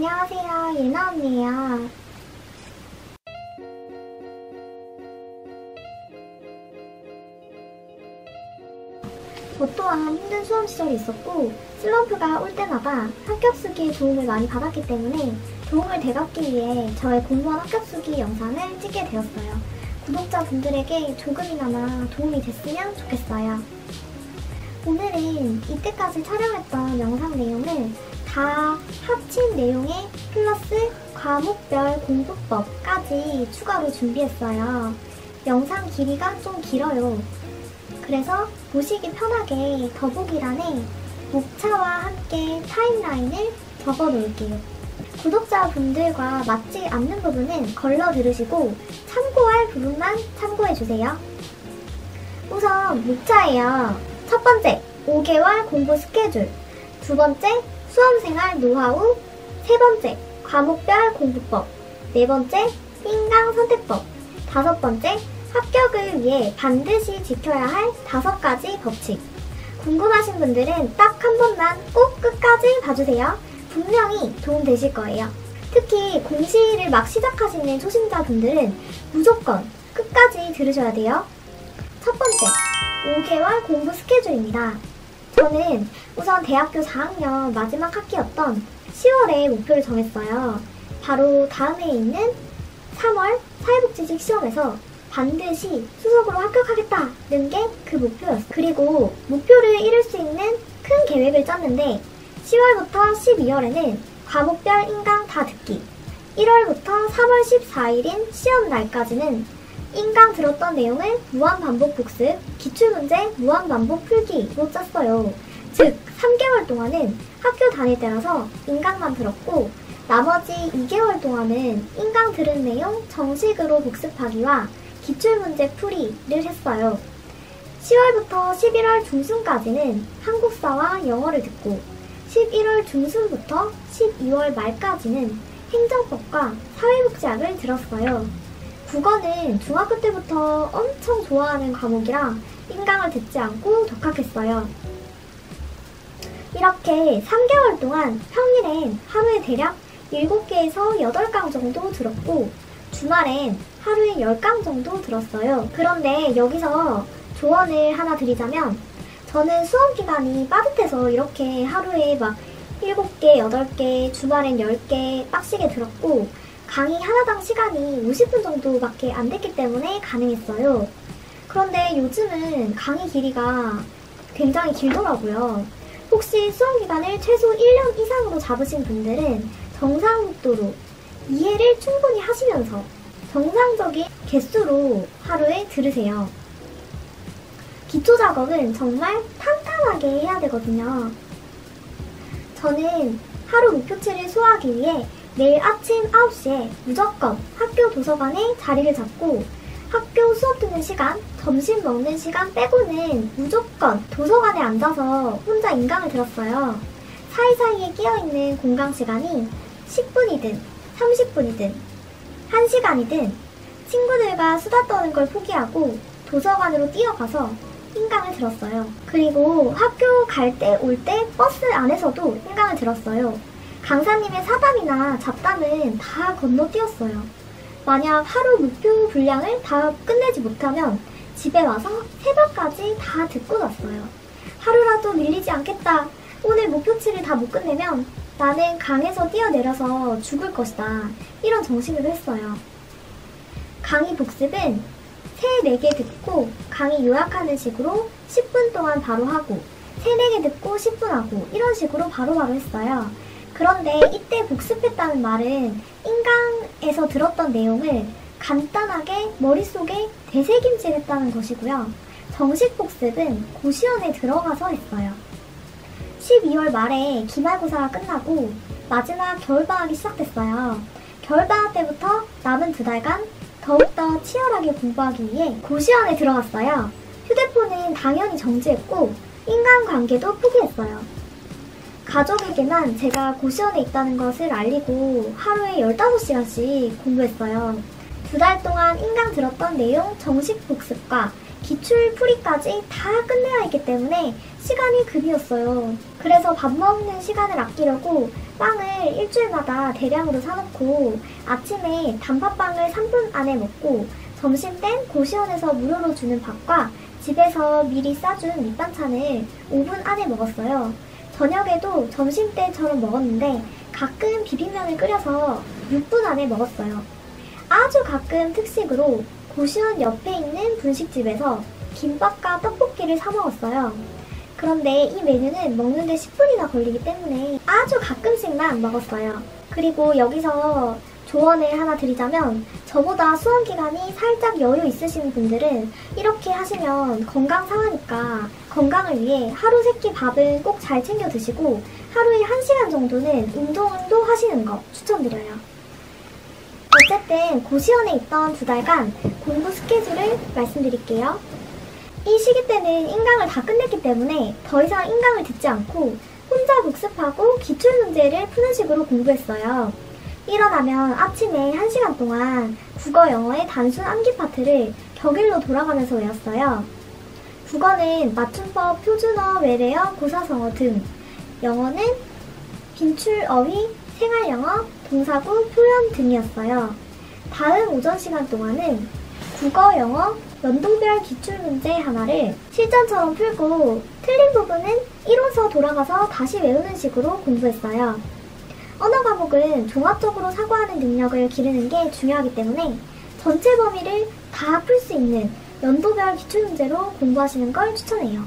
안녕하세요, 예나 언니예요. 저 또한 힘든 수험 시절이 있었고 슬럼프가 올 때마다 합격수기의 도움을 많이 받았기 때문에 도움을 되갚기 위해 저의 공무원 합격수기 영상을 찍게 되었어요. 구독자분들에게 조금이나마 도움이 됐으면 좋겠어요. 오늘은 이때까지 촬영했던 영상 내용을 다 합친 내용에 플러스 과목별 공부법까지 추가로 준비했어요. 영상 길이가 좀 길어요. 그래서 보시기 편하게 더보기란에 목차와 함께 타임라인을 적어 놓을게요. 구독자분들과 맞지 않는 부분은 걸러 들으시고 참고할 부분만 참고해주세요. 우선 목차예요. 첫 번째, 5개월 공부 스케줄. 두 번째, 수험생활 노하우. 세 번째, 과목별 공부법. 네 번째, 인강 선택법. 다섯 번째, 합격을 위해 반드시 지켜야 할 5가지 법칙. 궁금하신 분들은 딱 한 번만 꼭 끝까지 봐주세요. 분명히 도움되실 거예요. 특히 공시를 막 시작하시는 초심자분들은 무조건 끝까지 들으셔야 돼요. 첫 번째, 5개월 공부 스케줄입니다. 저는 우선 대학교 4학년 마지막 학기였던 10월에 목표를 정했어요. 바로 다음 해에 있는 3월 사회복지직 시험에서 반드시 수석으로 합격하겠다는 게 그 목표였어요. 그리고 목표를 이룰 수 있는 큰 계획을 짰는데 10월부터 12월에는 과목별 인강 다 듣기, 1월부터 3월 14일인 시험 날까지는 인강 들었던 내용을 무한반복 복습, 기출문제 무한반복 풀기로 짰어요. 즉 3개월 동안은 학교 다닐 때라서 인강만 들었고 나머지 2개월 동안은 인강 들은 내용 정식으로 복습하기와 기출문제 풀이를 했어요. 10월부터 11월 중순까지는 한국사와 영어를 듣고 11월 중순부터 12월 말까지는 행정법과 사회복지학을 들었어요. 국어는 중학교 때부터 엄청 좋아하는 과목이라 인강을 듣지 않고 독학했어요. 이렇게 3개월 동안 평일엔 하루에 대략 7개에서 8강 정도 들었고 주말엔 하루에 10강 정도 들었어요. 그런데 여기서 조언을 하나 드리자면 저는 수험 기간이 빠듯해서 이렇게 하루에 막 7개, 8개, 주말엔 10개 빡시게 들었고 강의 하나당 시간이 50분 정도밖에 안 됐기 때문에 가능했어요. 그런데 요즘은 강의 길이가 굉장히 길더라고요. 혹시 수험 기간을 최소 1년 이상으로 잡으신 분들은 정상 속도로 이해를 충분히 하시면서 정상적인 개수로 하루에 들으세요. 기초 작업은 정말 탄탄하게 해야 되거든요. 저는 하루 목표치를 소화하기 위해 매일 아침 9시에 무조건 학교 도서관에 자리를 잡고 학교 수업 듣는 시간, 점심 먹는 시간 빼고는 무조건 도서관에 앉아서 혼자 인강을 들었어요. 사이사이에 끼어있는 공강 시간이 10분이든 30분이든 1시간이든 친구들과 수다 떠는 걸 포기하고 도서관으로 뛰어가서 인강을 들었어요. 그리고 학교 갈 때 올 때 버스 안에서도 인강을 들었어요. 강사님의 사담이나 잡담은 다 건너뛰었어요. 만약 하루 목표 분량을 다 끝내지 못하면 집에 와서 새벽까지 다 듣고 났어요. 하루라도 밀리지 않겠다. 오늘 목표치를 다 못 끝내면 나는 강에서 뛰어내려서 죽을 것이다. 이런 정신으로 했어요. 강의 복습은 3, 4개 듣고 강의 요약하는 식으로 10분 동안 바로 하고 3, 4개 듣고 10분 하고 이런 식으로 바로바로 했어요. 그런데 이때 복습했다는 말은 인강에서 들었던 내용을 간단하게 머릿속에 되새김질했다는 것이고요. 정식 복습은 고시원에 들어가서 했어요. 12월 말에 기말고사가 끝나고 마지막 겨울방학이 시작됐어요. 겨울방학 때부터 남은 2달간 더욱더 치열하게 공부하기 위해 고시원에 들어갔어요. 휴대폰은 당연히 정지했고 인간관계도 포기했어요. 가족에게만 제가 고시원에 있다는 것을 알리고 하루에 15시간씩 공부했어요. 2달 동안 인강 들었던 내용 정식 복습과 기출 풀이까지 다 끝내야 했기 때문에 시간이 급이었어요. 그래서 밥 먹는 시간을 아끼려고 빵을 일주일마다 대량으로 사놓고 아침에 단팥빵을 3분 안에 먹고 점심 땐 고시원에서 무료로 주는 밥과 집에서 미리 싸준 밑반찬을 5분 안에 먹었어요. 저녁에도 점심 때처럼 먹었는데 가끔 비빔면을 끓여서 6분 안에 먹었어요. 아주 가끔 특식으로 고시원 옆에 있는 분식집에서 김밥과 떡볶이를 사 먹었어요. 그런데 이 메뉴는 먹는데 10분이나 걸리기 때문에 아주 가끔씩만 먹었어요. 그리고 여기서 조언을 하나 드리자면 저보다 수험 기간이 살짝 여유 있으신 분들은 이렇게 하시면 건강 상하니까 건강을 위해 하루 3끼 밥은 꼭 잘 챙겨 드시고 하루에 1시간 정도는 운동도 하시는 거 추천드려요. 어쨌든 고시원에 있던 2달간 공부 스케줄을 말씀드릴게요. 이 시기 때는 인강을 다 끝냈기 때문에 더 이상 인강을 듣지 않고 혼자 복습하고 기출문제를 푸는 식으로 공부했어요. 일어나면 아침에 1시간 동안 국어, 영어의 단순 암기 파트를 격일로 돌아가면서 외웠어요. 국어는 맞춤법, 표준어, 외래어, 고사성어 등, 영어는 빈출, 어휘, 생활영어, 동사구, 표현 등이었어요. 다음 오전 시간 동안은 국어, 영어, 연도별 기출문제 하나를 실전처럼 풀고 틀린 부분은 1호서 돌아가서 다시 외우는 식으로 공부했어요. 언어 과목은 종합적으로 사고하는 능력을 기르는 게 중요하기 때문에 전체 범위를 다 풀 수 있는 연도별 기출문제로 공부하시는 걸 추천해요.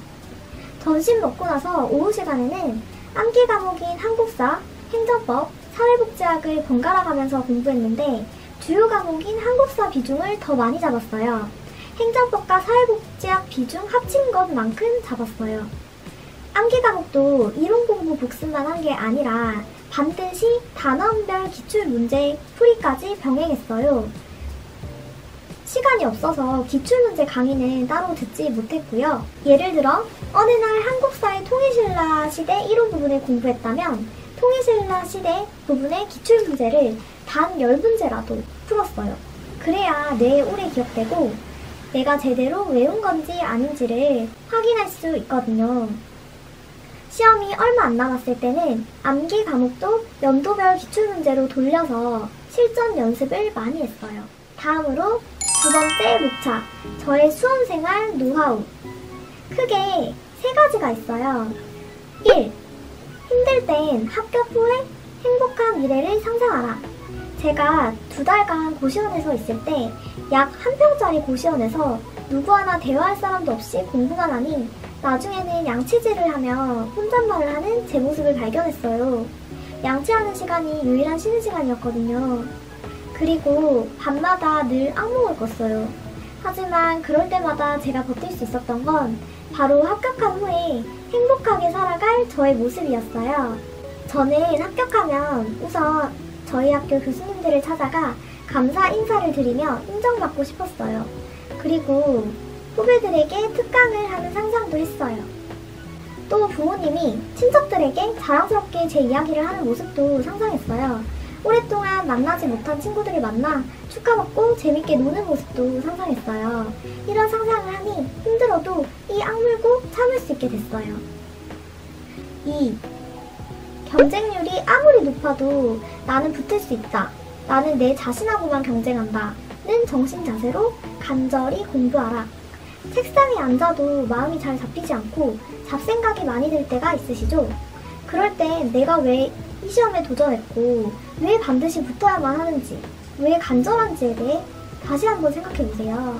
점심 먹고 나서 오후 시간에는 암기 과목인 한국사, 행정법, 사회복지학을 번갈아 가면서 공부했는데 주요 과목인 한국사 비중을 더 많이 잡았어요. 행정법과 사회복지학 비중 합친 것만큼 잡았어요. 암기 과목도 이론 공부 복습만 한 게 아니라 반드시 단원별 기출문제 풀이까지 병행했어요. 시간이 없어서 기출문제 강의는 따로 듣지 못했고요. 예를 들어 어느 날 한국사의 통일신라 시대 1호 부분을 공부했다면 통일신라 시대 부분의 기출문제를 단 10문제라도 풀었어요. 그래야 뇌에 오래 기억되고 내가 제대로 외운 건지 아닌지를 확인할 수 있거든요. 시험이 얼마 안 남았을 때는 암기 과목도 연도별 기출문제로 돌려서 실전 연습을 많이 했어요. 다음으로 2번째 목차, 저의 수험생활 노하우. 크게 3가지가 있어요. 1. 힘들 땐 합격 후에 행복한 미래를 상상하라. 제가 2달간 고시원에서 있을 때 약 1평짜리 고시원에서 누구 하나 대화할 사람도 없이 공부만 하니 나중에는 양치질을 하며 혼잣말을 하는 제 모습을 발견했어요. 양치하는 시간이 유일한 쉬는 시간이었거든요. 그리고 밤마다 늘 악몽을 꿨어요. 하지만 그럴 때마다 제가 버틸 수 있었던 건 바로 합격한 후에 행복하게 살아갈 저의 모습이었어요. 저는 합격하면 우선 저희 학교 교수님들을 찾아가 감사 인사를 드리며 인정받고 싶었어요. 그리고 후배들에게 특강을 하는 상상도 했어요. 또 부모님이 친척들에게 자랑스럽게 제 이야기를 하는 모습도 상상했어요. 오랫동안 만나지 못한 친구들이 만나 축하받고 재밌게 노는 모습도 상상했어요. 이런 상상을 하니 힘들어도 이 악물고 참을 수 있게 됐어요. 2. 경쟁률이 아무리 높아도 나는 붙을 수 있다. 나는 내 자신하고만 경쟁한다. 는 정신 자세로 간절히 공부하라. 책상에 앉아도 마음이 잘 잡히지 않고 잡생각이 많이 들 때가 있으시죠? 그럴 땐 내가 왜 이 시험에 도전했고 왜 반드시 붙어야만 하는지, 왜 간절한지에 대해 다시 한번 생각해보세요.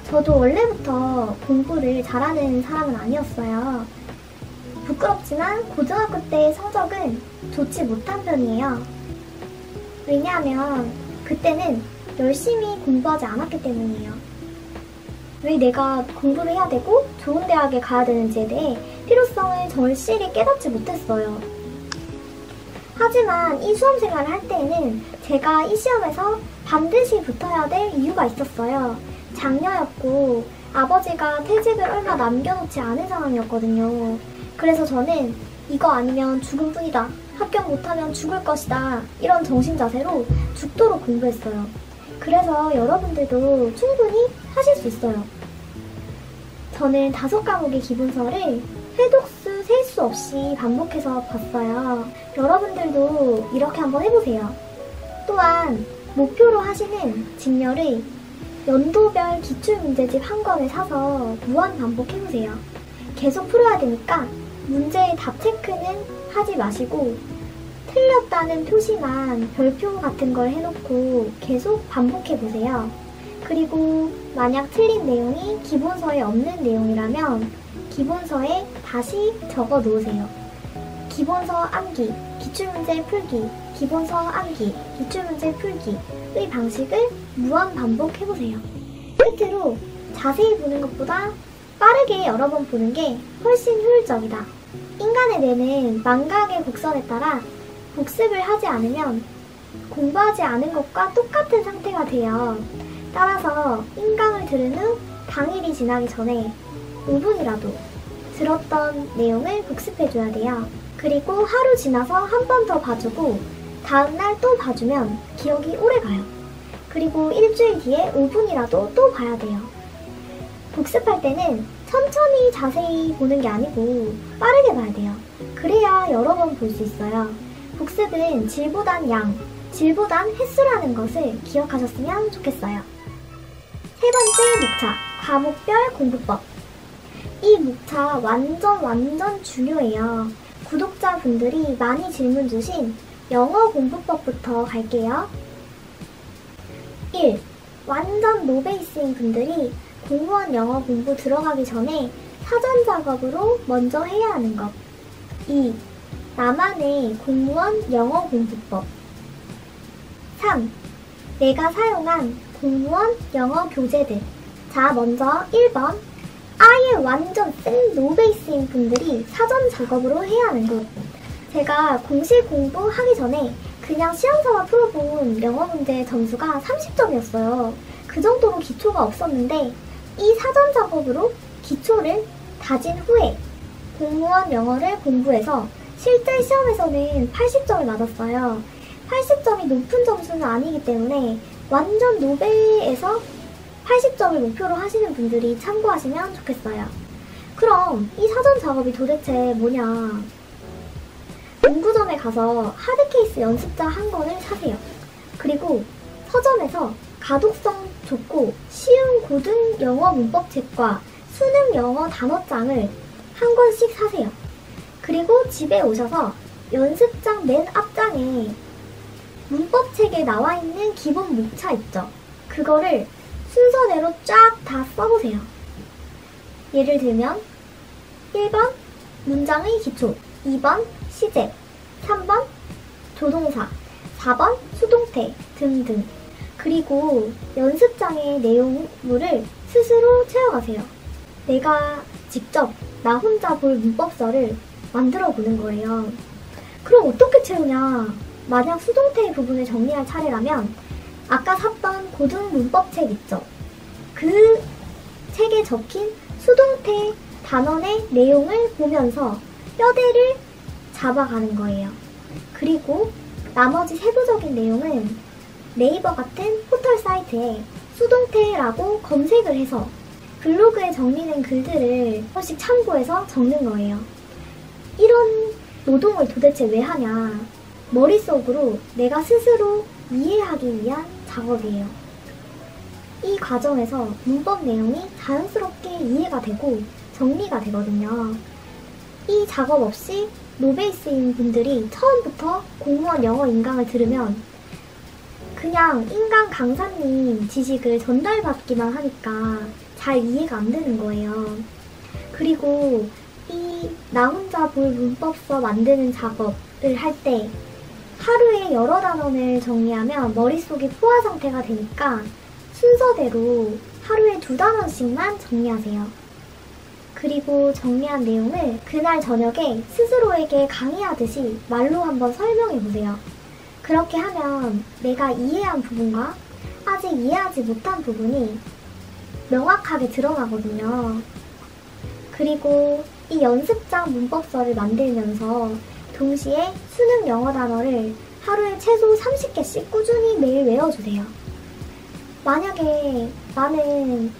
저도 원래부터 공부를 잘하는 사람은 아니었어요. 부끄럽지만 고등학교 때 성적은 좋지 못한 편이에요. 왜냐하면 그때는 열심히 공부하지 않았기 때문이에요. 왜 내가 공부를 해야 되고 좋은 대학에 가야 되는지에 대해 필요성을 절실히 깨닫지 못했어요. 하지만 이 수험생활을 할 때에는 제가 이 시험에서 반드시 붙어야 될 이유가 있었어요. 장녀였고 아버지가 퇴직을 얼마 남겨놓지 않은 상황이었거든요. 그래서 저는 이거 아니면 죽을 뿐이다. 합격 못하면 죽을 것이다. 이런 정신 자세로 죽도록 공부했어요. 그래서 여러분들도 충분히 하실 수 있어요. 저는 5과목의 기본서를 회독수 셀 수 없이 반복해서 봤어요. 여러분들도 이렇게 한번 해보세요. 또한 목표로 하시는 직렬의 연도별 기출문제집 한 권을 사서 무한 반복해보세요. 계속 풀어야 되니까 문제의 답 체크는 하지 마시고 틀렸다는 표시만 별표 같은 걸 해놓고 계속 반복해보세요. 그리고 만약 틀린 내용이 기본서에 없는 내용이라면 기본서에 다시 적어 놓으세요. 기본서 암기, 기출문제 풀기, 기본서 암기, 기출문제 풀기의 방식을 무한 반복해보세요. 끝으로 자세히 보는 것보다 빠르게 여러 번 보는 게 훨씬 효율적이다. 인간의 뇌는 망각의 곡선에 따라 복습을 하지 않으면 공부하지 않은 것과 똑같은 상태가 돼요. 따라서 인강을 들은 후 당일이 지나기 전에 5분이라도 들었던 내용을 복습해줘야 돼요. 그리고 하루 지나서 한 번 더 봐주고 다음날 또 봐주면 기억이 오래 가요. 그리고 일주일 뒤에 5분이라도 또 봐야 돼요. 복습할 때는 천천히 자세히 보는 게 아니고 빠르게 봐야 돼요. 그래야 여러 번 볼 수 있어요. 복습은 질보단 양, 질보단 횟수라는 것을 기억하셨으면 좋겠어요. 세 번째 목차, 과목별 공부법. 이 목차 완전 중요해요. 구독자분들이 많이 질문 주신 영어 공부법부터 갈게요. 1. 완전 노베이스인 분들이 공무원 영어 공부 들어가기 전에 사전 작업으로 먼저 해야 하는 것. 2. 나만의 공무원 영어 공부법. 3. 내가 사용한 공무원 영어 교재들. 자, 먼저 1번. 아예 완전 센 노베이스인 분들이 사전 작업으로 해야 하는 것. 제가 공식 공부하기 전에 그냥 시험서만 풀어본 영어 문제 점수가 30점이었어요. 그 정도로 기초가 없었는데 이 사전 작업으로 기초를 다진 후에 공무원 영어를 공부해서 실제 시험에서는 80점을 맞았어요. 80점이 높은 점수는 아니기 때문에 완전 노베에서 80점을 목표로 하시는 분들이 참고하시면 좋겠어요. 그럼 이 사전 작업이 도대체 뭐냐? 문구점에 가서 하드케이스 연습자 한 권을 사세요. 그리고 서점에서 가독성 좋고 쉬운 고등 영어 문법책과 수능 영어 단어장을 한 권씩 사세요. 그리고 집에 오셔서 연습장 맨 앞장에 문법책에 나와 있는 기본 목차 있죠? 그거를 순서대로 쫙 다 써보세요. 예를 들면 1번 문장의 기초, 2번 시제, 3번 조동사, 4번 수동태 등등. 그리고 연습장의 내용물을 스스로 채워가세요. 내가 직접 나 혼자 볼 문법서를 만들어 보는 거예요. 그럼 어떻게 채우냐? 만약 수동태 부분을 정리할 차례라면 아까 샀던 고등 문법책 있죠? 그 책에 적힌 수동태 단원의 내용을 보면서 뼈대를 잡아가는 거예요. 그리고 나머지 세부적인 내용은 네이버 같은 포털 사이트에 수동태라고 검색을 해서 블로그에 정리된 글들을 한 번씩 참고해서 적는 거예요. 이런 노동을 도대체 왜 하냐? 머릿속으로 내가 스스로 이해하기 위한 작업이에요. 이 과정에서 문법 내용이 자연스럽게 이해가 되고 정리가 되거든요. 이 작업 없이 노베이스인 분들이 처음부터 공무원 영어 인강을 들으면 그냥 인강 강사님 지식을 전달받기만 하니까 잘 이해가 안 되는 거예요. 그리고 이 나 혼자 볼 문법서 만드는 작업을 할 때 하루에 여러 단원을 정리하면 머릿속이 포화 상태가 되니까 순서대로 하루에 2단원씩만 정리하세요. 그리고 정리한 내용을 그날 저녁에 스스로에게 강의하듯이 말로 한번 설명해보세요. 그렇게 하면 내가 이해한 부분과 아직 이해하지 못한 부분이 명확하게 드러나거든요. 그리고 이 연습장 문법서를 만들면서 동시에 수능 영어 단어를 하루에 최소 30개씩 꾸준히 매일 외워주세요. 만약에 나는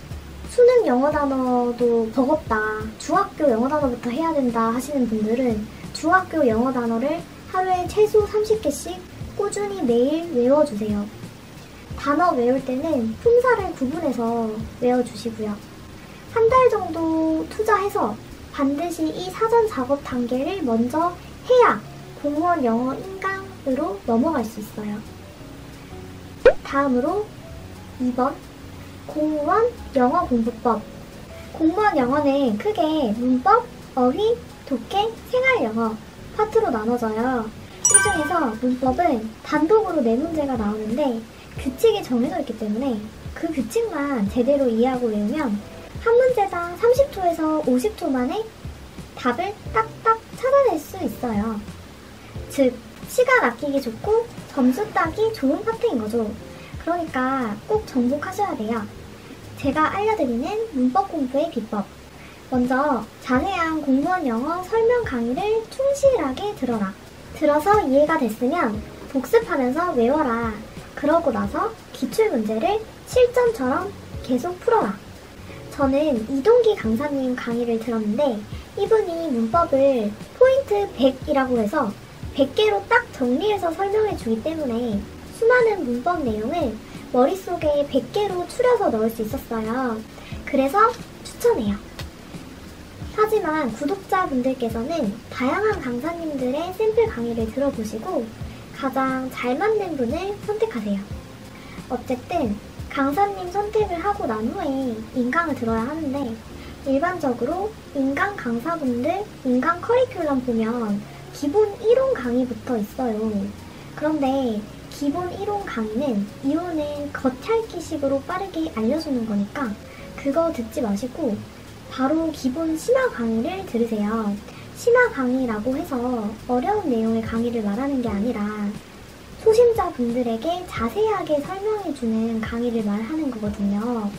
수능 영어 단어도 버겁다, 중학교 영어 단어부터 해야 된다 하시는 분들은 중학교 영어 단어를 하루에 최소 30개씩 꾸준히 매일 외워주세요. 단어 외울 때는 품사를 구분해서 외워주시고요. 한 달 정도 투자해서 반드시 이 사전 작업 단계를 먼저 해야 공무원 영어 인강으로 넘어갈 수 있어요. 다음으로 2번, 공무원 영어 공부법. 공무원 영어는 크게 문법, 어휘, 독해, 생활영어 파트로 나눠져요. 이 중에서 문법은 단독으로 4문제가 나오는데 규칙이 정해져 있기 때문에 그 규칙만 제대로 이해하고 외우면 한 문제당 30초에서 50초 만에 답을 딱딱 찾아낼 수 있어요. 즉, 시간 아끼기 좋고 점수 따기 좋은 파트인 거죠. 그러니까 꼭 정복하셔야 돼요. 제가 알려드리는 문법 공부의 비법. 먼저 자세한 공무원 영어 설명 강의를 충실하게 들어라. 들어서 이해가 됐으면 복습하면서 외워라. 그러고 나서 기출문제를 실전처럼 계속 풀어라. 저는 이동기 강사님 강의를 들었는데 이분이 문법을 포인트 100이라고 해서 100개로 딱 정리해서 설명해 주기 때문에 수많은 문법 내용을 머릿속에 100개로 추려서 넣을 수 있었어요. 그래서 추천해요. 하지만 구독자분들께서는 다양한 강사님들의 샘플 강의를 들어보시고 가장 잘 맞는 분을 선택하세요. 어쨌든 강사님 선택을 하고 난 후에 인강을 들어야 하는데 일반적으로 인강 강사분들 인강 커리큘럼 보면 기본 이론 강의부터 있어요. 그런데 기본 이론 강의는 이론을 겉핥기식으로 빠르게 알려주는 거니까 그거 듣지 마시고 바로 기본 심화 강의를 들으세요. 심화 강의라고 해서 어려운 내용의 강의를 말하는 게 아니라 초심자분들에게 자세하게 설명해주는 강의를 말하는 거거든요.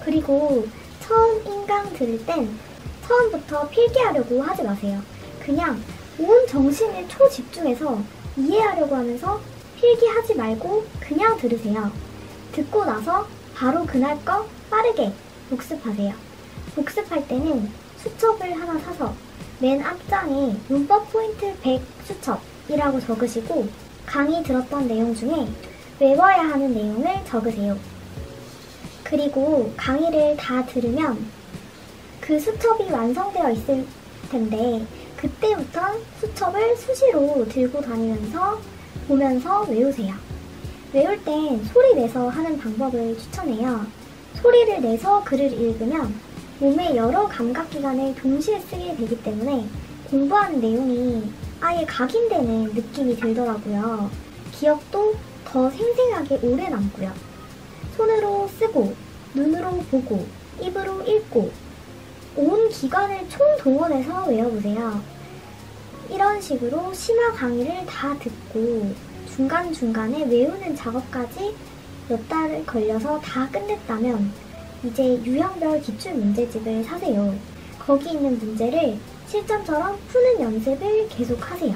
그리고 처음 인강 들을 땐 처음부터 필기하려고 하지 마세요. 그냥 온 정신을 초집중해서 이해하려고 하면서 필기하지 말고 그냥 들으세요. 듣고 나서 바로 그날 거 빠르게 복습하세요. 복습할 때는 수첩을 하나 사서 맨 앞장에 문법 포인트 100 수첩이라고 적으시고 강의 들었던 내용 중에 외워야 하는 내용을 적으세요. 그리고 강의를 다 들으면 그 수첩이 완성되어 있을 텐데 그때부터 수첩을 수시로 들고 다니면서 보면서 외우세요. 외울 땐 소리 내서 하는 방법을 추천해요. 소리를 내서 글을 읽으면 몸의 여러 감각기관을 동시에 쓰게 되기 때문에 공부하는 내용이 아예 각인되는 느낌이 들더라고요. 기억도 더 생생하게 오래 남고요. 손으로 쓰고, 눈으로 보고, 입으로 읽고, 온 기관을 총동원해서 외워보세요. 이런 식으로 심화 강의를 다 듣고 중간중간에 외우는 작업까지 몇 달 걸려서 다 끝냈다면 이제 유형별 기출문제집을 사세요. 거기 있는 문제를 실전처럼 푸는 연습을 계속 하세요.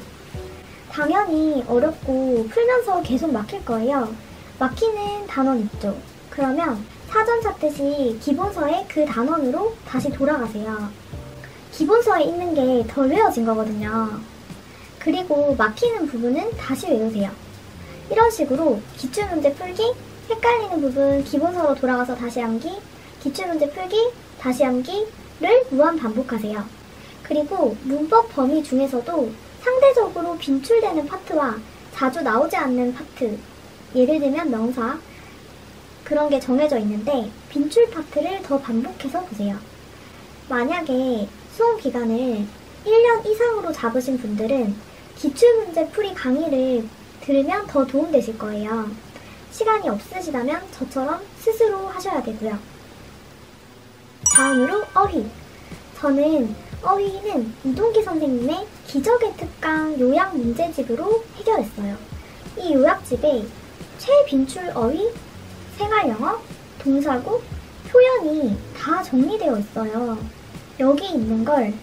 당연히 어렵고 풀면서 계속 막힐 거예요. 막히는 단원 있죠? 그러면 사전 찾듯이 기본서의 그 단원으로 다시 돌아가세요. 기본서에 있는 게 덜 외워진 거거든요. 그리고 막히는 부분은 다시 외우세요. 이런 식으로 기출문제 풀기, 헷갈리는 부분 기본서로 돌아가서 다시 암기, 기출문제 풀기, 다시 암기를 무한 반복하세요. 그리고 문법 범위 중에서도 상대적으로 빈출되는 파트와 자주 나오지 않는 파트, 예를 들면 명사, 그런 게 정해져 있는데 빈출 파트를 더 반복해서 보세요. 만약에 수험 기간을 1년 이상으로 잡으신 분들은 기출문제 풀이 강의를 들으면 더 도움되실 거예요. 시간이 없으시다면 저처럼 스스로 하셔야 되고요. 다음으로 어휘. 저는 어휘는 이동기 선생님의 기적의 특강 요약 문제집으로 해결했어요. 이 요약집에 최빈출 어휘, 생활영어, 동사구, 표현이 다 정리되어 있어요. 여기 있는 걸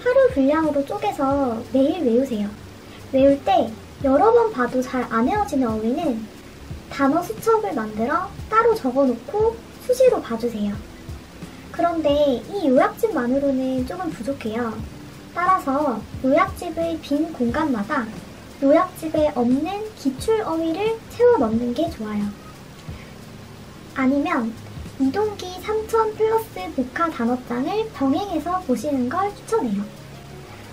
하루 분량으로 쪼개서 매일 외우세요. 외울 때 여러 번 봐도 잘 안 외워지는 어휘는 단어 수첩을 만들어 따로 적어놓고 수시로 봐주세요. 그런데 이 요약집만으로는 조금 부족해요. 따라서 요약집의 빈 공간마다 요약집에 없는 기출 어휘를 채워 넣는 게 좋아요. 아니면 이동기 3000 플러스 복화 단어장을 병행해서 보시는 걸 추천해요.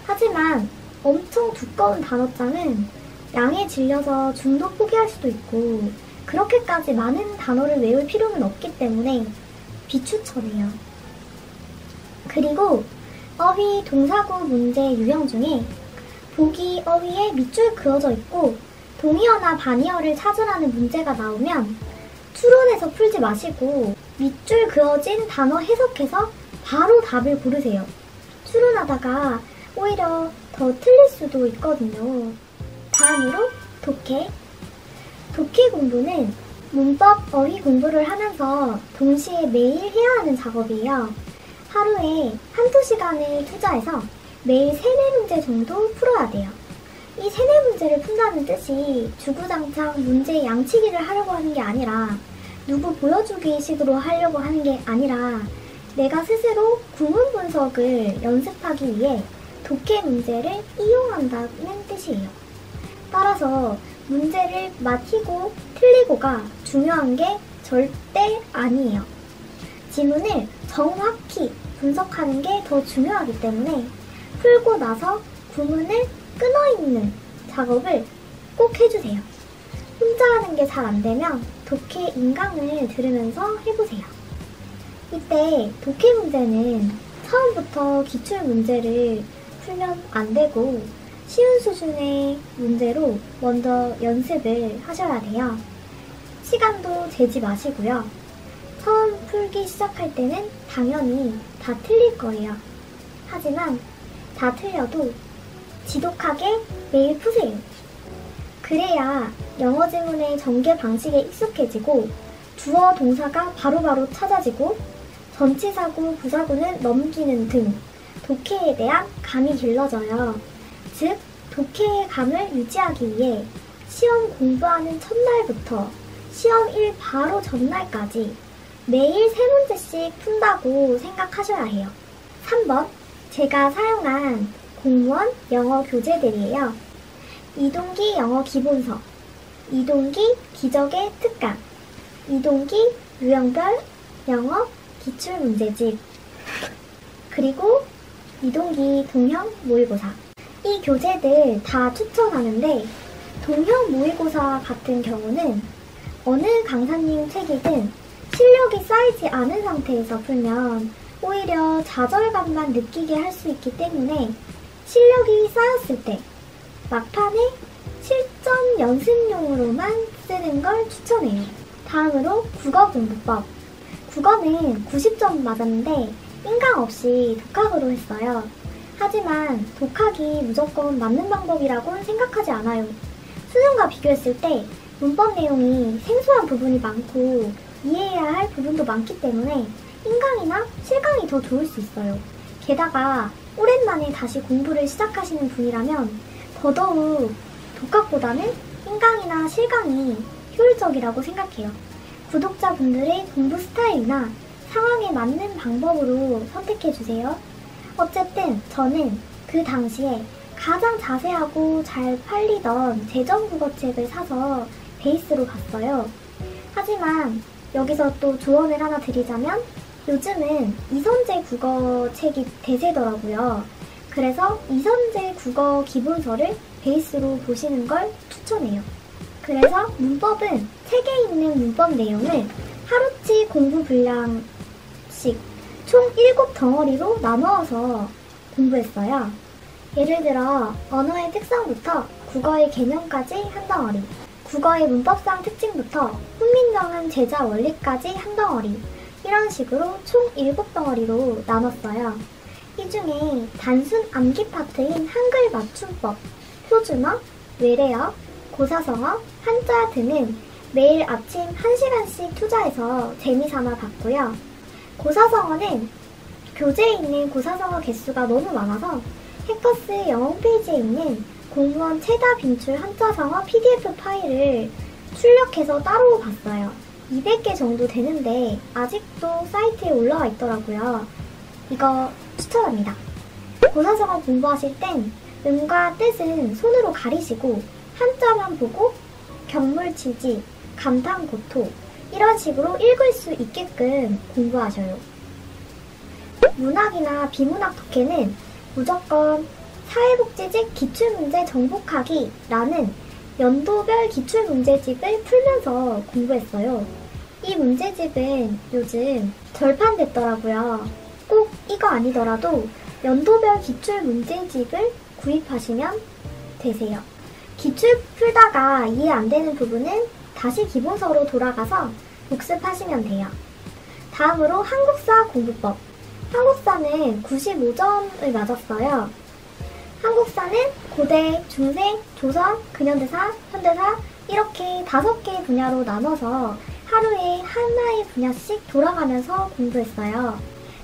하지만 엄청 두꺼운 단어장은 양에 질려서 중도 포기할 수도 있고 그렇게까지 많은 단어를 외울 필요는 없기 때문에 비추천해요. 그리고 어휘 동사구 문제 유형 중에 보기 어휘에 밑줄 그어져 있고 동의어나 반의어를 찾으라는 문제가 나오면 추론해서 풀지 마시고 밑줄 그어진 단어 해석해서 바로 답을 고르세요. 추론하다가 오히려 더 틀릴 수도 있거든요. 다음으로 독해. 독해 공부는 문법, 어휘 공부를 하면서 동시에 매일 해야 하는 작업이에요. 하루에 한두 시간을 투자해서 매일 3-4문제 정도 풀어야 돼요. 이 3-4문제를 푼다는 뜻이 주구장창 문제 양치기를 하려고 하는 게 아니라 누구 보여주기 식으로 하려고 하는 게 아니라 내가 스스로 구문 분석을 연습하기 위해 독해 문제를 이용한다는 뜻이에요. 따라서 문제를 맞히고 틀리고가 중요한 게 절대 아니에요. 지문을 정확히 분석하는 게 더 중요하기 때문에 풀고 나서 구문을 끊어있는 작업을 꼭 해주세요. 혼자 하는 게 잘 안되면 독해 인강을 들으면서 해보세요. 이때 독해 문제는 처음부터 기출 문제를 풀면 안되고 쉬운 수준의 문제로 먼저 연습을 하셔야 돼요. 시간도 재지 마시고요. 처음 풀기 시작할 때는 당연히 다 틀릴 거예요. 하지만 다 틀려도 지독하게 매일 푸세요. 그래야 영어 지문의 전개 방식에 익숙해지고 주어 동사가 바로바로 찾아지고 전치사구, 부사구는 넘기는 등 독해에 대한 감이 길러져요. 즉, 독해의 감을 유지하기 위해 시험 공부하는 첫날부터 시험일 바로 전날까지 매일 3문제씩 푼다고 생각하셔야 해요. 3번, 제가 사용한 공무원 영어 교재들이에요. 이동기 영어 기본서, 이동기 기적의 특강, 이동기 유형별 영어 기출문제집, 그리고 이동기 동형 모의고사. 이 교재들 다 추천하는데 동형 모의고사 같은 경우는 어느 강사님 책이든 실력이 쌓이지 않은 상태에서 풀면 오히려 좌절감만 느끼게 할 수 있기 때문에 실력이 쌓였을 때 막판에 실전 연습용으로만 쓰는 걸 추천해요. 다음으로 국어 공부법. 국어는 90점 맞았는데 인강 없이 독학으로 했어요. 하지만 독학이 무조건 맞는 방법이라고는 생각하지 않아요. 수능과 비교했을 때 문법 내용이 생소한 부분이 많고 이해해야 할 부분도 많기 때문에 인강이나 실강이 더 좋을 수 있어요. 게다가 오랜만에 다시 공부를 시작하시는 분이라면 더더욱 독학보다는 인강이나 실강이 효율적이라고 생각해요. 구독자분들의 공부 스타일이나 상황에 맞는 방법으로 선택해주세요. 어쨌든 저는 그 당시에 가장 자세하고 잘 팔리던 재정국어책을 사서 베이스로 봤어요. 하지만 여기서 또 조언을 하나 드리자면 요즘은 이선재 국어책이 대세더라고요. 그래서 이선재 국어 기본서를 베이스로 보시는 걸 추천해요. 그래서 문법은 책에 있는 문법 내용을 하루치 공부 분량씩 총 7덩어리로 나누어서 공부했어요. 예를 들어 언어의 특성부터 국어의 개념까지 한 덩어리, 국어의 문법상 특징부터 훈민정음 제자 원리까지 한 덩어리, 이런 식으로 총 7덩어리로 나눴어요. 이 중에 단순 암기 파트인 한글 맞춤법, 표준어, 외래어, 고사성어, 한자 등은 매일 아침 1시간씩 투자해서 재미삼아 봤고요. 고사성어는 교재에 있는 고사성어 개수가 너무 많아서 해커스 영어 홈페이지에 있는 공무원 최다 빈출 한자성어 PDF 파일을 출력해서 따로 봤어요. 200개 정도 되는데 아직도 사이트에 올라와 있더라고요. 이거 추천합니다. 고사성어 공부하실 땐 음과 뜻은 손으로 가리시고 한자만 보고 경물치지, 감탄고토 이런 식으로 읽을 수 있게끔 공부하셔요. 문학이나 비문학 독해는 무조건 사회복지직 기출문제 정복하기라는 연도별 기출문제집을 풀면서 공부했어요. 이 문제집은 요즘 절판됐더라고요. 꼭 이거 아니더라도 연도별 기출문제집을 구입하시면 되세요. 기출 풀다가 이해 안 되는 부분은 다시 기본서로 돌아가서 복습하시면 돼요. 다음으로 한국사 공부법. 한국사는 95점을 맞았어요. 한국사는 고대, 중세, 조선, 근현대사, 현대사 이렇게 5개 분야로 나눠서 하루에 하나의 분야씩 돌아가면서 공부했어요.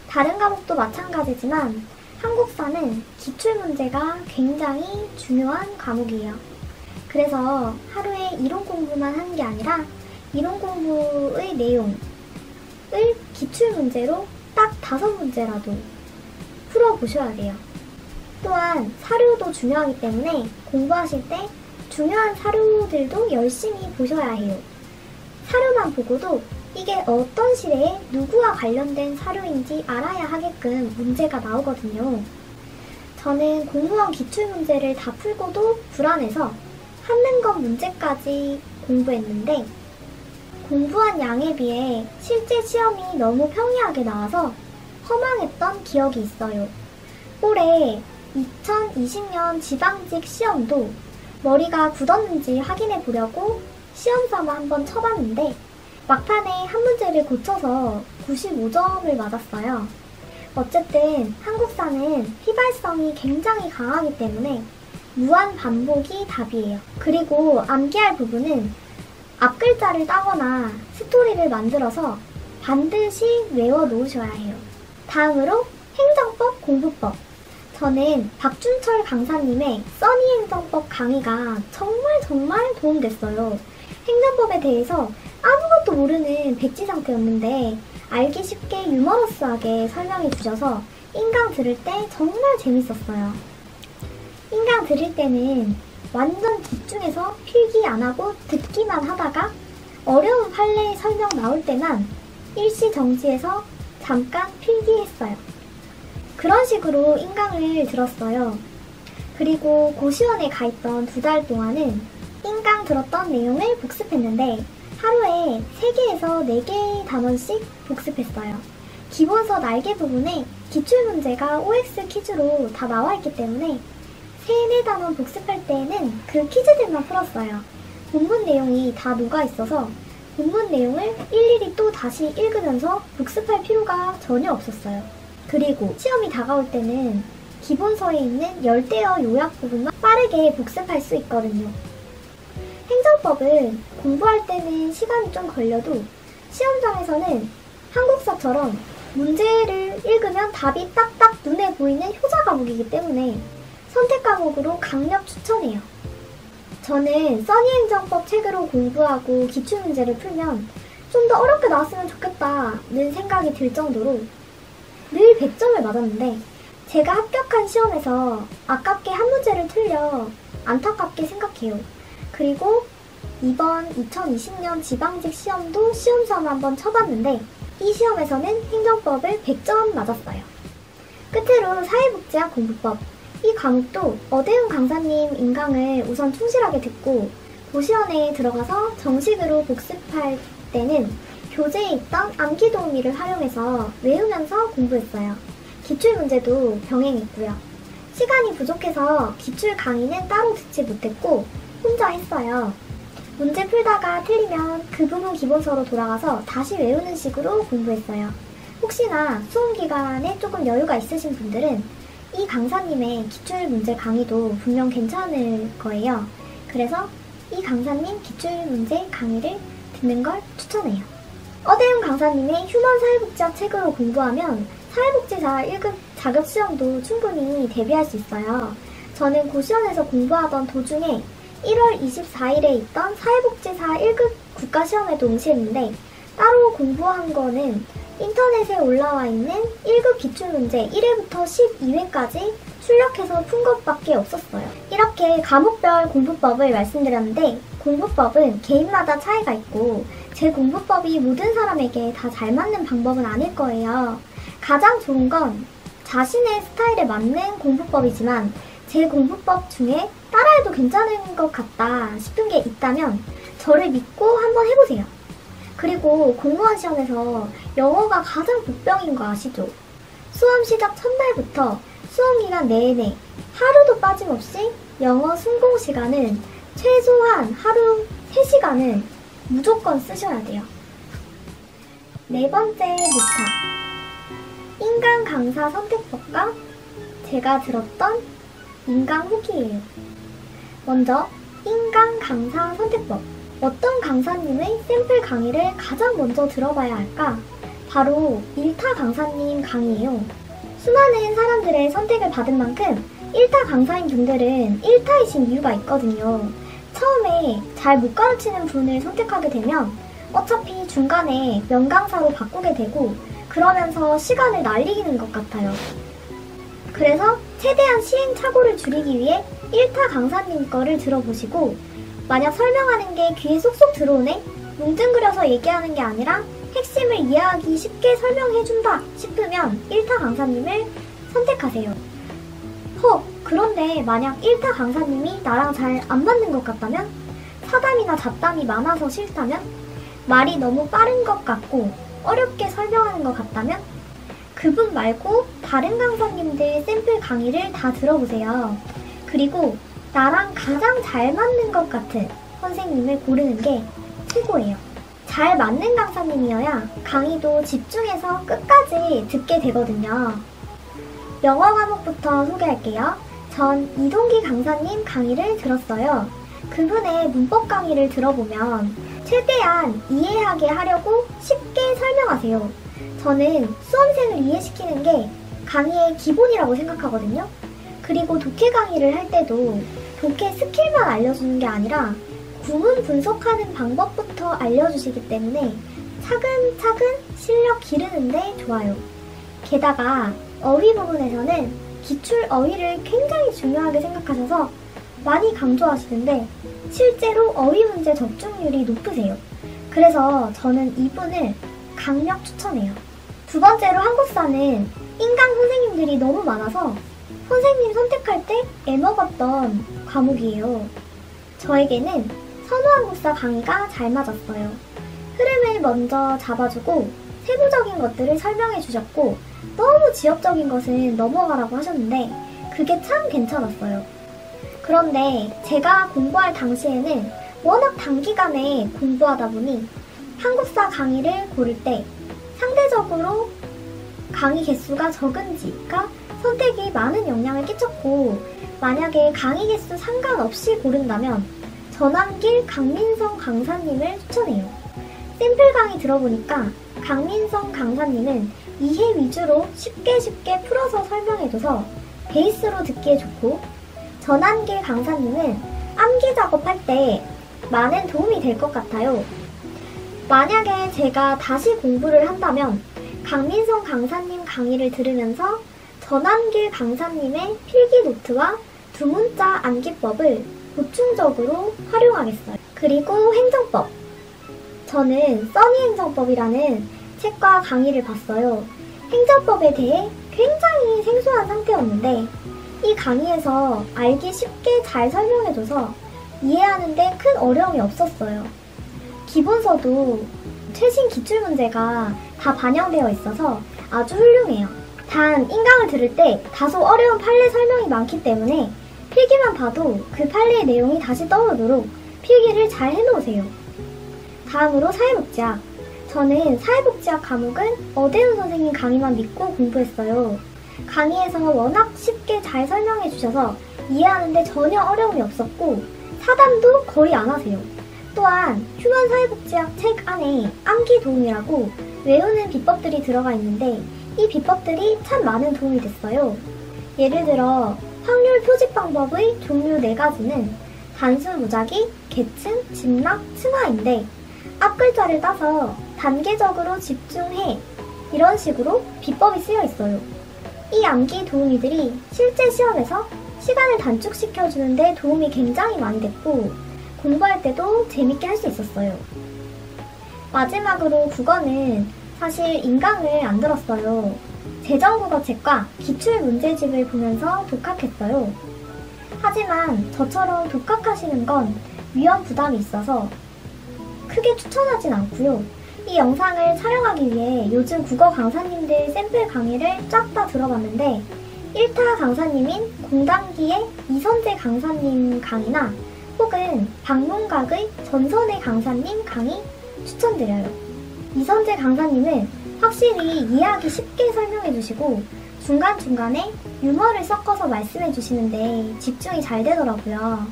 다른 과목도 마찬가지지만 한국사는 기출문제가 굉장히 중요한 과목이에요. 그래서 하루에 이론 공부만 하는 게 아니라 이론 공부의 내용을 기출문제로 딱 5문제라도 풀어보셔야 돼요. 또한 사료도 중요하기 때문에 공부하실 때 중요한 사료들도 열심히 보셔야 해요. 사료만 보고도 이게 어떤 시대에 누구와 관련된 사료인지 알아야 하게끔 문제가 나오거든요. 저는 공무원 기출문제를 다 풀고도 불안해서 한능검 문제까지 공부했는데 공부한 양에 비해 실제 시험이 너무 평이하게 나와서 허망했던 기억이 있어요. 올해 2020년 지방직 시험도 머리가 굳었는지 확인해 보려고 시험 삼아 한번 쳐봤는데 막판에 한 문제를 고쳐서 95점을 맞았어요. 어쨌든 한국사는 휘발성이 굉장히 강하기 때문에 무한 반복이 답이에요. 그리고 암기할 부분은 앞글자를 따거나 스토리를 만들어서 반드시 외워 놓으셔야 해요. 다음으로 행정법 공부법. 저는 박준철 강사님의 써니행정법 강의가 정말 도움됐어요. 행정법에 대해서 아무것도 모르는 백지 상태였는데 알기 쉽게 유머러스하게 설명해 주셔서 인강 들을 때 정말 재밌었어요. 인강 들을 때는 완전 집중해서 필기 안 하고 듣기만 하다가 어려운 판례 설명 나올 때만 일시 정지해서 잠깐 필기했어요. 그런 식으로 인강을 들었어요. 그리고 고시원에 가 있던 2달 동안은 인강 들었던 내용을 복습했는데 하루에 3개에서 4개의 단원씩 복습했어요. 기본서 날개 부분에 기출문제가 OX 퀴즈로 다 나와있기 때문에 3-4단원 복습할 때에는 그 퀴즈들만 풀었어요. 본문 내용이 다 녹아있어서 본문 내용을 일일이 또 다시 읽으면서 복습할 필요가 전혀 없었어요. 그리고 시험이 다가올 때는 기본서에 있는 열대어 요약 부분만 빠르게 복습할 수 있거든요. 행정법은 공부할 때는 시간이 좀 걸려도 시험장에서는 한국사처럼 문제를 읽으면 답이 딱딱 눈에 보이는 효자 과목이기 때문에 선택 과목으로 강력 추천해요. 저는 써니행정법 책으로 공부하고 기출문제를 풀면 좀 더 어렵게 나왔으면 좋겠다는 생각이 들 정도로 늘 100점을 맞았는데 제가 합격한 시험에서 아깝게 한 문제를 틀려 안타깝게 생각해요. 그리고 이번 2020년 지방직 시험도 시험삼아 한번 쳐봤는데 이 시험에서는 행정법을 100점 맞았어요. 끝으로 사회복지학 공부법. 이 과목도 어대훈 강사님 인강을 우선 충실하게 듣고 고시원에 들어가서 정식으로 복습할 때는 교재에 있던 암기 도우미를 활용해서 외우면서 공부했어요. 기출문제도 병행했고요. 시간이 부족해서 기출 강의는 따로 듣지 못했고 혼자 했어요. 문제 풀다가 틀리면 그 부분 기본서로 돌아가서 다시 외우는 식으로 공부했어요. 혹시나 수험 기간에 조금 여유가 있으신 분들은 이 강사님의 기출문제 강의도 분명 괜찮을 거예요. 그래서 이 강사님 기출문제 강의를 듣는 걸 추천해요. 어대훈 강사님의 휴먼 사회복지학 책으로 공부하면 사회복지사 1급 자격시험도 충분히 대비할 수 있어요. 저는 고시원에서 공부하던 도중에 1월 24일에 있던 사회복지사 1급 국가시험에도 응시했는데 따로 공부한 거는 인터넷에 올라와 있는 1급 기출문제 1회부터 12회까지 출력해서 푼 것밖에 없었어요. 이렇게 과목별 공부법을 말씀드렸는데 공부법은 개인마다 차이가 있고 제 공부법이 모든 사람에게 다 잘 맞는 방법은 아닐 거예요. 가장 좋은 건 자신의 스타일에 맞는 공부법이지만 제 공부법 중에 따라해도 괜찮은 것 같다 싶은 게 있다면 저를 믿고 한번 해보세요. 그리고 공무원 시험에서 영어가 가장 복병인 거 아시죠? 수험 시작 첫날부터 수험 기간 내내 하루도 빠짐없이 영어 순공 시간은 최소한 하루 3시간은 무조건 쓰셔야 돼요. 네 번째 목차. 인간 강사 선택법과 제가 들었던 인강 후기예요. 먼저 인강 강사 선택법. 어떤 강사님의 샘플 강의를 가장 먼저 들어봐야 할까? 바로 1타 강사님 강의예요. 수많은 사람들의 선택을 받은 만큼 1타 강사인 분들은 1타이신 이유가 있거든요. 처음에 잘 못 가르치는 분을 선택하게 되면 어차피 중간에 명강사로 바꾸게 되고 그러면서 시간을 날리는 것 같아요. 그래서 최대한 시행착오를 줄이기 위해 1타 강사님 거를 들어보시고 만약 설명하는 게 귀에 쏙쏙 들어오네? 뭉뚱그려서 얘기하는 게 아니라 핵심을 이해하기 쉽게 설명해준다 싶으면 1타 강사님을 선택하세요. 그런데 만약 1타 강사님이 나랑 잘 안 맞는 것 같다면? 사담이나 잡담이 많아서 싫다면? 말이 너무 빠른 것 같고 어렵게 설명하는 것 같다면? 그분 말고 다른 강사님들 샘플 강의를 다 들어보세요. 그리고 나랑 가장 잘 맞는 것 같은 선생님을 고르는 게 최고예요. 잘 맞는 강사님이어야 강의도 집중해서 끝까지 듣게 되거든요. 영어 과목부터 소개할게요. 전 이동기 강사님 강의를 들었어요. 그분의 문법 강의를 들어보면 최대한 이해하게 하려고 쉽게 설명하세요. 저는 수험생을 이해시키는 게 강의의 기본이라고 생각하거든요. 그리고 독해 강의를 할 때도 독해 스킬만 알려주는 게 아니라 구문 분석하는 방법부터 알려주시기 때문에 차근차근 실력 기르는데 좋아요. 게다가 어휘 부분에서는 기출 어휘를 굉장히 중요하게 생각하셔서 많이 강조하시는데 실제로 어휘 문제 적중률이 높으세요. 그래서 저는 이분을 강력 추천해요. 두 번째로 한국사는 인강 선생님들이 너무 많아서 선생님 선택할 때 애먹었던 과목이에요. 저에게는 선호한국사 강의가 잘 맞았어요. 흐름을 먼저 잡아주고 세부적인 것들을 설명해 주셨고 너무 지역적인 것은 넘어가라고 하셨는데 그게 참 괜찮았어요. 그런데 제가 공부할 당시에는 워낙 단기간에 공부하다 보니 한국사 강의를 고를 때 상대적으로 강의 개수가 적은지가 선택이 많은 영향을 끼쳤고 만약에 강의 개수 상관없이 고른다면 전환길 강민성 강사님을 추천해요. 샘플 강의 들어보니까 강민성 강사님은 이해 위주로 쉽게 풀어서 설명해줘서 베이스로 듣기에 좋고 전환길 강사님은 암기 작업할 때 많은 도움이 될 것 같아요. 만약에 제가 다시 공부를 한다면 강민성 강사님 강의를 들으면서 전환길 강사님의 필기 노트와 두문자 암기법을 보충적으로 활용하겠어요. 그리고 행정법. 저는 써니행정법이라는 책과 강의를 봤어요. 행정법에 대해 굉장히 생소한 상태였는데 이 강의에서 알기 쉽게 잘 설명해줘서 이해하는데 큰 어려움이 없었어요. 기본서도 최신 기출문제가 다 반영되어 있어서 아주 훌륭해요. 단 인강을 들을 때 다소 어려운 판례 설명이 많기 때문에 필기만 봐도 그 판례의 내용이 다시 떠오르도록 필기를 잘 해놓으세요. 다음으로 사회복지학. 저는 사회복지학 과목은 어대훈 선생님 강의만 믿고 공부했어요. 강의에서 워낙 쉽게 잘 설명해 주셔서 이해하는데 전혀 어려움이 없었고 사담도 거의 안 하세요. 또한 휴먼 사회복지학 책 안에 암기 도움이라고 외우는 비법들이 들어가 있는데 이 비법들이 참 많은 도움이 됐어요. 예를 들어 확률 표직 방법의 종류 4가지는 단수 무작위, 계층, 집락, 층화인데 앞글자를 따서 단계적으로 집중해 이런 식으로 비법이 쓰여 있어요. 이 암기 도우미들이 실제 시험에서 시간을 단축시켜주는데 도움이 굉장히 많이 됐고 공부할 때도 재밌게 할 수 있었어요. 마지막으로 국어는 사실 인강을 안 들었어요. 재정국어책과 기출문제집을 보면서 독학했어요. 하지만 저처럼 독학하시는 건 위험 부담이 있어서 크게 추천하진 않고요. 이 영상을 촬영하기 위해 요즘 국어 강사님들 샘플 강의를 쫙 다 들어봤는데 1타 강사님인 공단기의 이선재 강사님 강의나 혹은 박문각의 전선의 강사님 강의 추천드려요. 이선재 강사님은 확실히 이해하기 쉽게 설명해주시고 중간중간에 유머를 섞어서 말씀해주시는데 집중이 잘 되더라고요.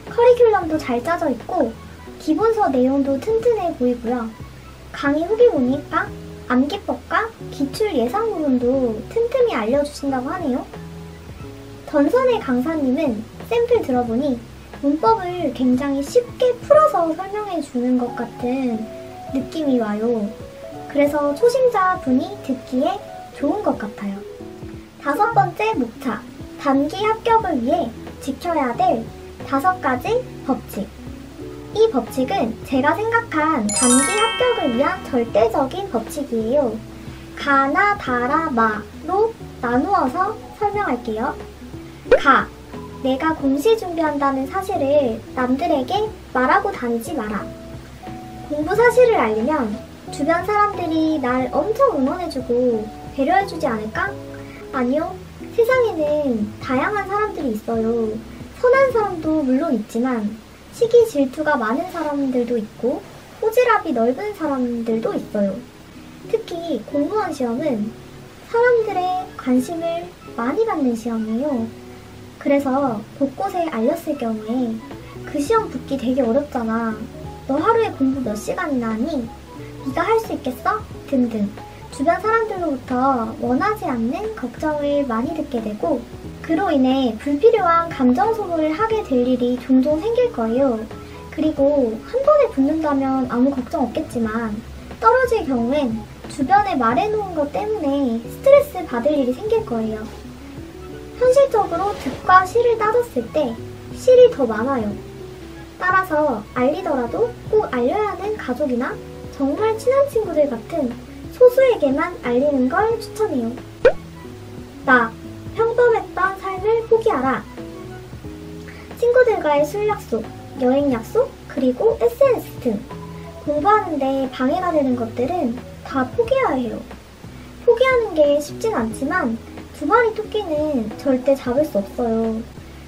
커리큘럼도 잘 짜져 있고 기본서 내용도 튼튼해 보이고요. 강의 후기 보니까 암기법과 기출 예상 부분도 튼튼히 알려주신다고 하네요. 전선의 강사님은 샘플 들어보니 문법을 굉장히 쉽게 풀어서 설명해 주는 것 같은 느낌이 와요. 그래서 초심자분이 듣기에 좋은 것 같아요. 5번째 목차, 단기 합격을 위해 지켜야 될 5가지 법칙. 이 법칙은 제가 생각한 단기 합격을 위한 절대적인 법칙이에요. 가나 다라 마로 나누어서 설명할게요. 가, 내가 공시 준비한다는 사실을 남들에게 말하고 다니지 마라. 공부 사실을 알리면 주변 사람들이 날 엄청 응원해주고 배려해주지 않을까? 아니요. 세상에는 다양한 사람들이 있어요. 선한 사람도 물론 있지만 시기 질투가 많은 사람들도 있고 꼬지랖이 넓은 사람들도 있어요. 특히 공무원 시험은 사람들의 관심을 많이 받는 시험이에요. 그래서 곳곳에 알렸을 경우에 그 시험 붙기 되게 어렵잖아. 너 하루에 공부 몇 시간이나 하니? 네가 할 수 있겠어? 등등 주변 사람들로부터 원하지 않는 걱정을 많이 듣게 되고 그로 인해 불필요한 감정 소모를 하게 될 일이 종종 생길 거예요. 그리고 한 번에 붙는다면 아무 걱정 없겠지만 떨어질 경우엔 주변에 말해놓은 것 때문에 스트레스 받을 일이 생길 거예요. 현실적으로 득과 실을 따졌을 때 실이 더 많아요. 따라서 알리더라도 꼭 알려야 하는 가족이나 정말 친한 친구들 같은 소수에게만 알리는 걸 추천해요. 나, 평범했던 삶을 포기하라. 친구들과의 술 약속, 여행 약속, 그리고 SNS 등 공부하는데 방해가 되는 것들은 다 포기해야 해요. 포기하는 게 쉽진 않지만 2마리 토끼는 절대 잡을 수 없어요.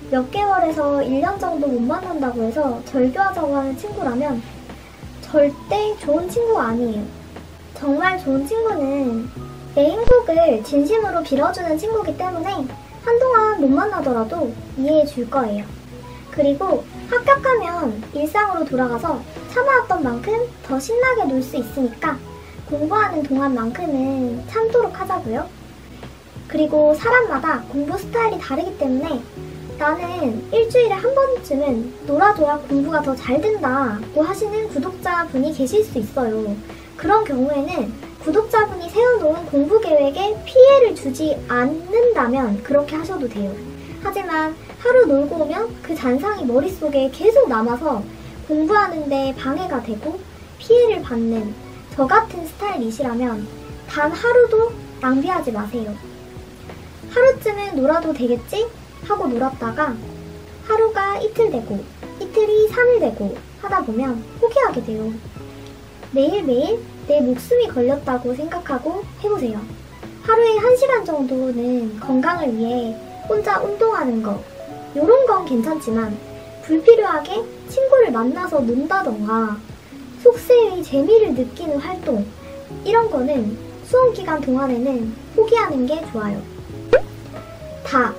몇 개월에서 1년 정도 못 만난다고 해서 절교하자고 하는 친구라면 절대 좋은 친구가 아니에요. 정말 좋은 친구는 내 행복을 진심으로 빌어주는 친구이기 때문에 한동안 못 만나더라도 이해해 줄 거예요. 그리고 합격하면 일상으로 돌아가서 참아왔던 만큼 더 신나게 놀 수 있으니까 공부하는 동안만큼은 참도록 하자고요. 그리고 사람마다 공부 스타일이 다르기 때문에 나는 일주일에 한 번쯤은 놀아줘야 공부가 더 잘 된다고 하시는 구독자분이 계실 수 있어요. 그런 경우에는 구독자분이 세워놓은 공부 계획에 피해를 주지 않는다면 그렇게 하셔도 돼요. 하지만 하루 놀고 오면 그 잔상이 머릿속에 계속 남아서 공부하는데 방해가 되고 피해를 받는 저 같은 스타일이시라면 단 하루도 낭비하지 마세요. 하루쯤은 놀아도 되겠지? 하고 놀았다가 하루가 이틀 되고 이틀이 3일 되고 하다 보면 포기하게 돼요. 매일매일 내 목숨이 걸렸다고 생각하고 해보세요. 하루에 1시간 정도는 건강을 위해 혼자 운동하는 거 요런 건 괜찮지만 불필요하게 친구를 만나서 논다던가 속세의 재미를 느끼는 활동 이런 거는 수험기간 동안에는 포기하는 게 좋아요. 다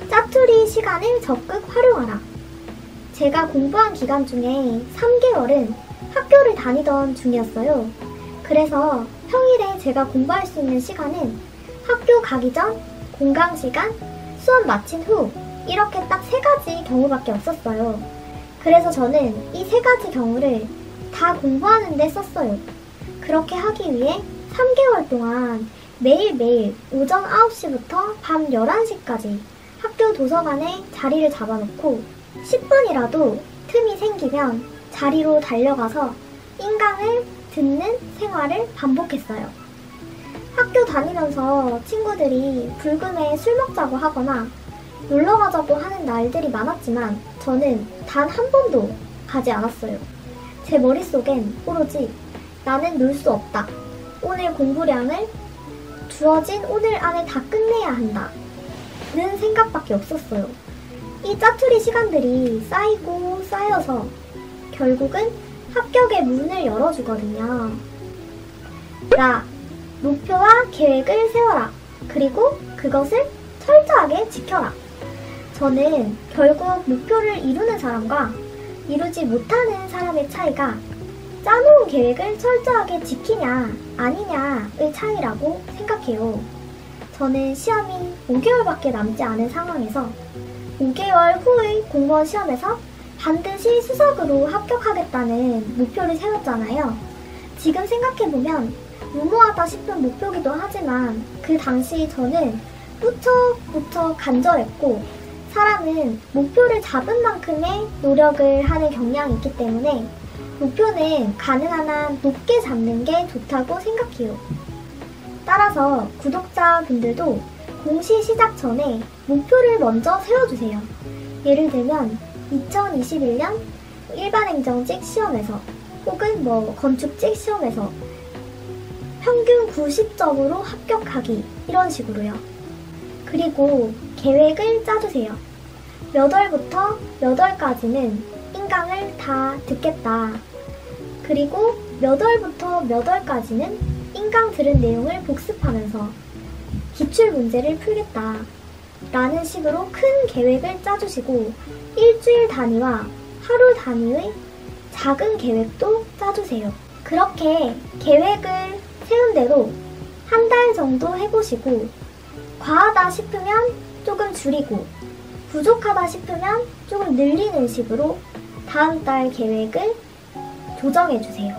짜투리 시간을 적극 활용하라. 제가 공부한 기간 중에 3개월은 학교를 다니던 중이었어요. 그래서 평일에 제가 공부할 수 있는 시간은 학교 가기 전, 공강 시간, 수업 마친 후 이렇게 딱 3가지 경우밖에 없었어요. 그래서 저는 이 3가지 경우를 다 공부하는 데 썼어요. 그렇게 하기 위해 3개월 동안 매일매일 오전 9시부터 밤 11시까지 학교 도서관에 자리를 잡아놓고 10분이라도 틈이 생기면 자리로 달려가서 인강을 듣는 생활을 반복했어요. 학교 다니면서 친구들이 불금에 술 먹자고 하거나 놀러 가자고 하는 날들이 많았지만 저는 단 한 번도 가지 않았어요. 제 머릿속엔 오로지 나는 놀 수 없다. 오늘 공부량을 주어진 오늘 안에 다 끝내야 한다. 는 생각밖에 없었어요. 이 짜투리 시간들이 쌓이고 쌓여서 결국은 합격의 문을 열어주거든요. 라, 목표와 계획을 세워라. 그리고 그것을 철저하게 지켜라. 저는 결국 목표를 이루는 사람과 이루지 못하는 사람의 차이가 짜놓은 계획을 철저하게 지키냐 아니냐의 차이라고 생각해요. 저는 시험이 5개월밖에 남지 않은 상황에서 5개월 후의 공무원 시험에서 반드시 수석으로 합격하겠다는 목표를 세웠잖아요. 지금 생각해보면 무모하다 싶은 목표기도 하지만 그 당시 저는 무척 간절했고 사람은 목표를 잡은 만큼의 노력을 하는 경향이 있기 때문에 목표는 가능한 한 높게 잡는 게 좋다고 생각해요. 따라서 구독자분들도 공시 시작 전에 목표를 먼저 세워주세요. 예를 들면 2021년 일반행정직 시험에서 혹은 건축직 시험에서 평균 90점으로 합격하기 이런 식으로요. 그리고 계획을 짜주세요. 몇 월부터 몇 월까지는 인강을 다 듣겠다. 그리고 몇 월부터 몇 월까지는 인강 들은 내용을 복습하면서 기출문제를 풀겠다. 라는 식으로 큰 계획을 짜주시고 일주일 단위와 하루 단위의 작은 계획도 짜주세요. 그렇게 계획을 세운 대로 한 달 정도 해보시고 과하다 싶으면 조금 줄이고 부족하다 싶으면 조금 늘리는 식으로 다음 달 계획을 조정해주세요.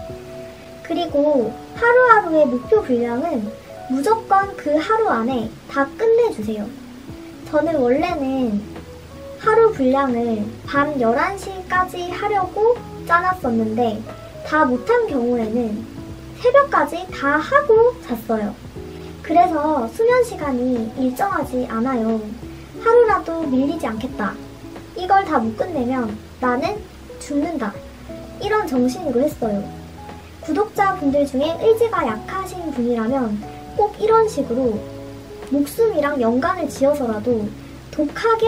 그리고 하루하루의 목표 분량은 무조건 그 하루 안에 다 끝내주세요. 저는 원래는 하루 분량을 밤 11시까지 하려고 짜놨었는데 다 못한 경우에는 새벽까지 다 하고 잤어요. 그래서 수면 시간이 일정하지 않아요. 하루라도 밀리지 않겠다. 이걸 다 못 끝내면 나는 죽는다. 이런 정신으로 했어요. 구독자분들 중에 의지가 약하신 분이라면 꼭 이런 식으로 목숨이랑 연관을 지어서라도 독하게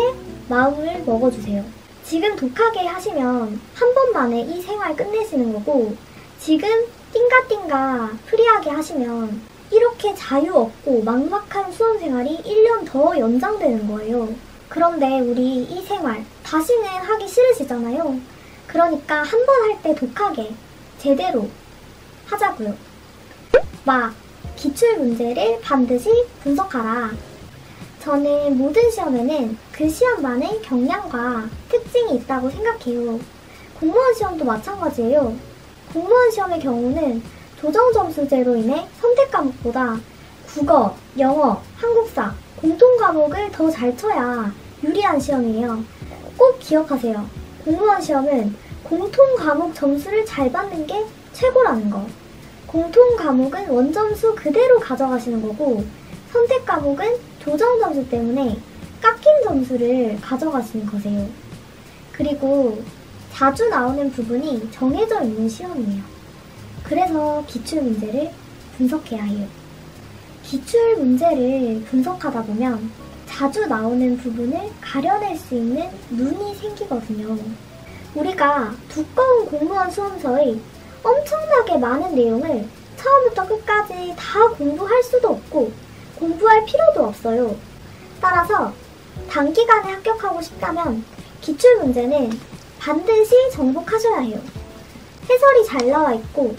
마음을 먹어주세요. 지금 독하게 하시면 한 번만에 이 생활 끝내시는 거고 지금 띵가띵가 프리하게 하시면 이렇게 자유 없고 막막한 수험생활이 1년 더 연장되는 거예요. 그런데 우리 이 생활 다시는 하기 싫으시잖아요. 그러니까 한 번 할 때 독하게 제대로 하자고요. 기출 문제를 반드시 분석하라. 저는 모든 시험에는 그 시험만의 경향과 특징이 있다고 생각해요. 공무원 시험도 마찬가지예요. 공무원 시험의 경우는 조정점수제로 인해 선택 과목보다 국어, 영어, 한국사, 공통 과목을 더 잘 쳐야 유리한 시험이에요. 꼭 기억하세요. 공무원 시험은 공통 과목 점수를 잘 받는 게 최고라는 거. 공통 과목은 원점수 그대로 가져가시는 거고 선택 과목은 조정 점수 때문에 깎인 점수를 가져가시는 거세요. 그리고 자주 나오는 부분이 정해져 있는 시험이에요. 그래서 기출 문제를 분석해야 해요. 기출 문제를 분석하다 보면 자주 나오는 부분을 가려낼 수 있는 눈이 생기거든요. 우리가 두꺼운 공무원 수험서의 엄청나게 많은 내용을 처음부터 끝까지 다 공부할 수도 없고 공부할 필요도 없어요. 따라서 단기간에 합격하고 싶다면 기출문제는 반드시 정복하셔야 해요. 해설이 잘 나와 있고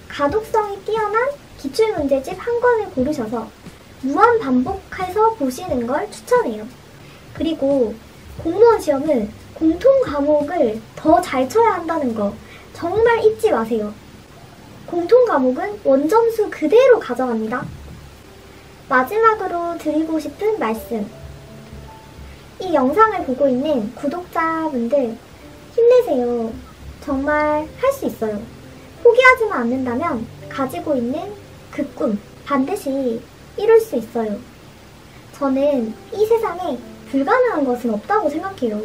가독성이 뛰어난 기출문제집 한 권을 고르셔서 무한 반복해서 보시는 걸 추천해요. 그리고 공무원 시험은 공통 과목을 더 잘 쳐야 한다는 거 정말 잊지 마세요. 공통 과목은 원점수 그대로 가져갑니다. 마지막으로 드리고 싶은 말씀. 이 영상을 보고 있는 구독자분들 힘내세요. 정말 할 수 있어요. 포기하지만 않는다면 가지고 있는 그 꿈 반드시 이룰 수 있어요. 저는 이 세상에 불가능한 것은 없다고 생각해요.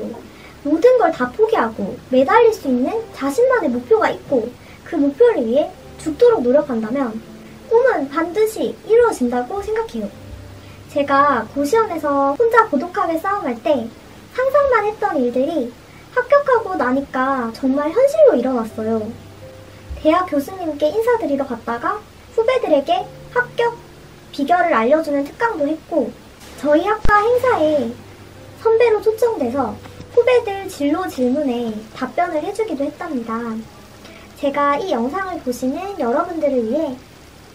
모든 걸 다 포기하고 매달릴 수 있는 자신만의 목표가 있고 그 목표를 위해 죽도록 노력한다면 꿈은 반드시 이루어진다고 생각해요. 제가 고시원에서 혼자 고독하게 싸움할 때 상상만 했던 일들이 합격하고 나니까 정말 현실로 일어났어요. 대학 교수님께 인사드리러 갔다가 후배들에게 합격 비결을 알려주는 특강도 했고 저희 학과 행사에 선배로 초청돼서 후배들 진로 질문에 답변을 해주기도 했답니다. 제가 이 영상을 보시는 여러분들을 위해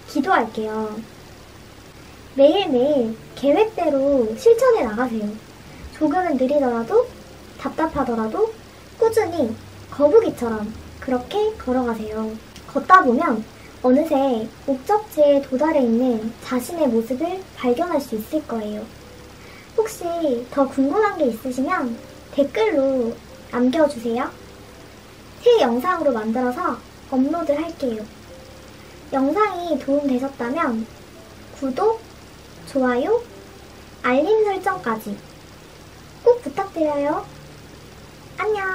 기도할게요. 매일매일 계획대로 실천해 나가세요. 조금은 느리더라도 답답하더라도 꾸준히 거북이처럼 그렇게 걸어가세요. 걷다 보면 어느새 목적지에 도달해 있는 자신의 모습을 발견할 수 있을 거예요. 혹시 더 궁금한 게 있으시면 댓글로 남겨주세요. 새 영상으로 만들어서 업로드 할게요. 영상이 도움되셨다면 구독, 좋아요, 알림 설정까지 꼭 부탁드려요. 안녕.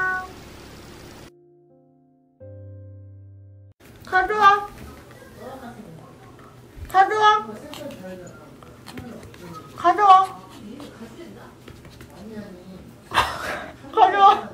가져와. 가져와. 가져와. 가져와.